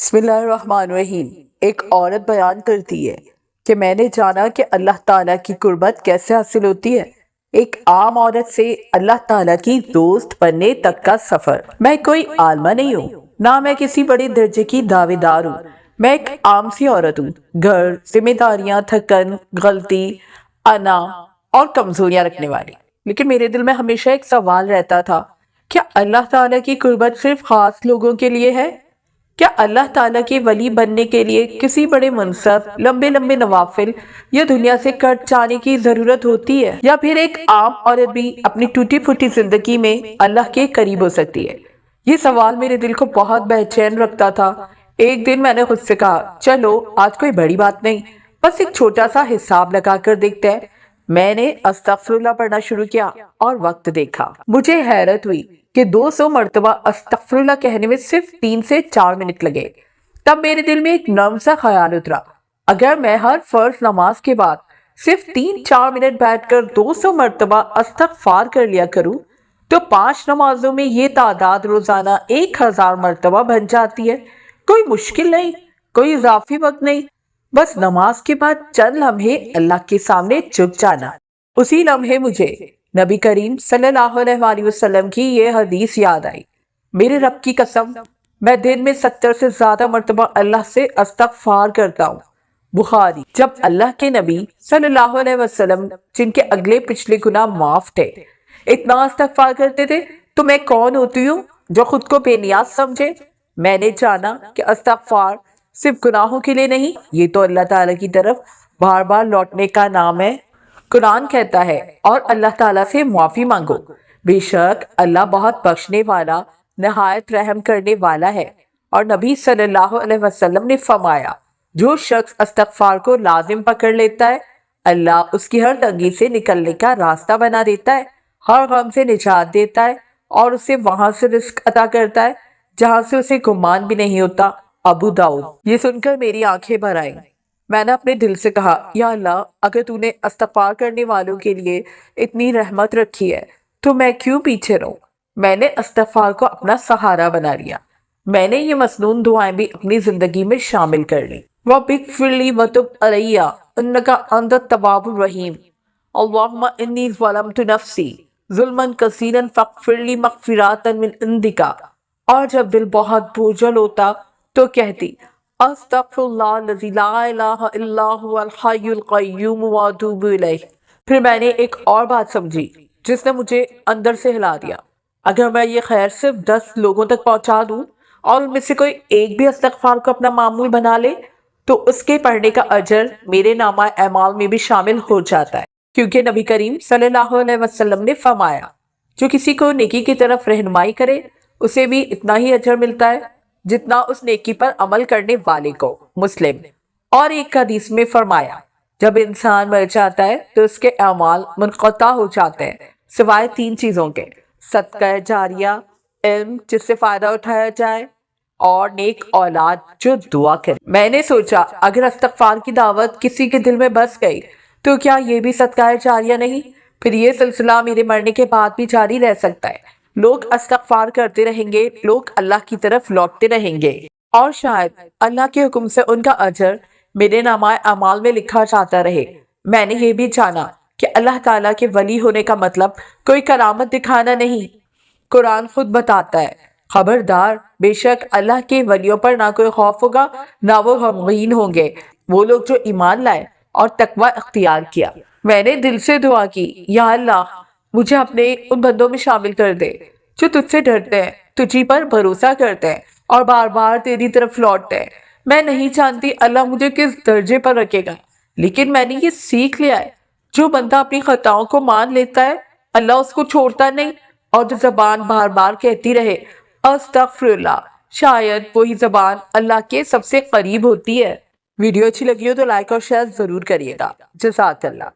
بسم اللہ الرحمن الرحیم۔ ایک عورت بیان کرتی ہے کہ میں نے جانا کہ اللہ تعالیٰ کی قربت کیسے حاصل ہوتی ہے۔ ایک عام عورت سے اللہ تعالیٰ کی دوست بننے تک کا سفر۔ میں کوئی عالمہ نہیں ہوں، نہ میں کسی بڑے درجے کی دعوے دار ہوں۔ میں ایک عام سی عورت ہوں، گھر، ذمہ داریاں، تھکن، غلطی، انا اور کمزوریاں رکھنے والی۔ لیکن میرے دل میں ہمیشہ ایک سوال رہتا تھا، کیا اللہ تعالیٰ کی قربت صرف خاص لوگوں کے لیے ہے؟ کیا اللہ تعالیٰ کے ولی بننے کے لیے کسی بڑے منصب، لمبے لمبے نوافل یا دنیا سے کٹ جانے کی ضرورت ہوتی ہے، یا پھر ایک عام عورت بھی اپنی ٹوٹی پھوٹی زندگی میں اللہ کے قریب ہو سکتی ہے؟ یہ سوال میرے دل کو بہت بے چین رکھتا تھا۔ ایک دن میں نے خود سے کہا، چلو آج کوئی بڑی بات نہیں، بس ایک چھوٹا سا حساب لگا کر دیکھتے ہیں۔ میں نے استغفر اللہ پڑھنا شروع کیا اور وقت دیکھا۔ مجھے حیرت ہوئی کہ 200 مرتبہ استغفر اللہ کہنے میں صرف 3 سے 4 منٹ لگے۔ تب میرے دل میں ایک نرم سا خیال اترا، اگر میں ہر فرض نماز کے بعد صرف 3-4 منٹ بیٹھ کر 200 مرتبہ استغفار کر لیا کروں تو 5 نمازوں میں یہ تعداد روزانہ 1000 مرتبہ بن جاتی ہے۔ کوئی مشکل نہیں، کوئی اضافی وقت نہیں، بس نماز کے بعد چند لمحے اللہ کے سامنے جھک جانا۔ اسی لمحے مجھے نبی کریم صلی اللہ علیہ وسلم کی یہ حدیث یاد آئی، میرے رب کی قسم، میں دن میں 70 سے زیادہ مرتبہ اللہ سے استغفار کرتا ہوں۔ بخاری۔ جب اللہ کے نبی صلی اللہ علیہ وسلم، جن کے اگلے پچھلے گناہ معاف تھے، اتنا استغفار کرتے تھے تو میں کون ہوتی ہوں جو خود کو بے نیاز سمجھے؟ میں نے جانا کہ استغفار صرف گناہوں کے لیے نہیں، یہ تو اللہ تعالیٰ کی طرف بار بار لوٹنے کا نام ہے۔ قرآن کہتا ہے، اور اللہ تعالیٰ سے معافی مانگو، بے شک اللہ بہت بخشنے والا، نہایت رحم کرنے والا ہے۔ اور نبی صلی اللہ علیہ وسلم نے فرمایا، جو شخص استغفار کو لازم پکڑ لیتا ہے، اللہ اس کی ہر تنگی سے نکلنے کا راستہ بنا دیتا ہے، ہر غم سے نجات دیتا ہے اور اسے وہاں سے رزق عطا کرتا ہے جہاں سے اسے گمان بھی نہیں ہوتا۔ ابو داؤد۔ یہ سن کر میری آنکھیں بھر آئیں۔ میں نے اپنے دل سے کہا، یا اللہ، اگر تو نے استغفار کرنے والوں کے لیے اتنی رحمت رکھی ہے تو میں کیوں پیچھے رہوں؟ میں نے استغفار کو اپنا سہارا بنا لیا۔ میں نے یہ مسنون دعائیں بھی اپنی زندگی میں شامل کر لی۔ رَبِّ اغْفِرْ لِي وَتُبْ عَلَيَّ إِنَّكَ أَنْتَ التَّوَّابُ الرَّحِيمُ اللهم إني ظلمت نفسي ظلما كثيرا فاغفر لي مغفرة من عندك۔ اور جب دل بہت بوجھل ہوتا تو کہتی، استغفر اللہ الذی لا الہ الا هو الحی القیوم واتوب الیہ۔ پھر میں نے ایک اور بات سمجھی جس نے مجھے اندر سے ہلا دیا، اگر میں یہ خیر صرف 10 لوگوں تک پہنچا دوں اور ان میں سے کوئی ایک بھی استغفار کو اپنا معمول بنا لے تو اس کے پڑھنے کا اجر میرے نامہ اعمال میں بھی شامل ہو جاتا ہے، کیونکہ نبی کریم صلی اللہ علیہ وسلم نے فرمایا، جو کسی کو نیکی کی طرف رہنمائی کرے اسے بھی اتنا ہی اجر ملتا ہے جتنا اس نیکی پر عمل کرنے والے کو۔ مسلم۔ اور ایک حدیث میں فرمایا، جب انسان مر جاتا ہے تو اس کے اعمال منقطع ہو جاتے ہیں سوائے 3 چیزوں کے: صدقہ جاریہ، علم جس سے فائدہ اٹھایا جائے، اور نیک اولاد جو دعا کرے۔ میں نے سوچا، اگر استغفار کی دعوت کسی کے دل میں بس گئی تو کیا یہ بھی صدقہ جاریہ نہیں؟ پھر یہ سلسلہ میرے مرنے کے بعد بھی جاری رہ سکتا ہے۔ لوگ استغفار کرتے رہیں گے، لوگ اللہ کی طرف لوٹتے رہیں گے، اور شاید اللہ کے حکم سے ان کا اجر میرے نامہ اعمال میں لکھا جاتا رہے۔ میں نے یہ بھی جانا کہ اللہ تعالیٰ کے ولی ہونے کا مطلب کوئی کرامت دکھانا نہیں۔ قرآن خود بتاتا ہے، خبردار، بے شک اللہ کے ولیوں پر نہ کوئی خوف ہوگا نہ وہ غمگین ہوں گے، وہ لوگ جو ایمان لائے اور تقوی اختیار کیا۔ میں نے دل سے دعا کی، یا اللہ، مجھے اپنے ان بندوں میں شامل کر دے جو تجھ سے ڈرتے ہیں، تجھی پر بھروسہ کرتے ہیں اور بار بار تیری طرف لوٹتے ہیں۔ میں نہیں جانتی اللہ مجھے کس درجے پر رکھے گا، لیکن میں نے یہ سیکھ لیا ہے، جو بندہ اپنی خطاؤں کو مان لیتا ہے اللہ اس کو چھوڑتا نہیں، اور جو زبان بار بار کہتی رہے استغفر اللہ، شاید وہی زبان اللہ کے سب سے قریب ہوتی ہے۔ ویڈیو اچھی لگی ہو تو لائک اور شیئر ضرور کریے گا۔ جزاک اللہ۔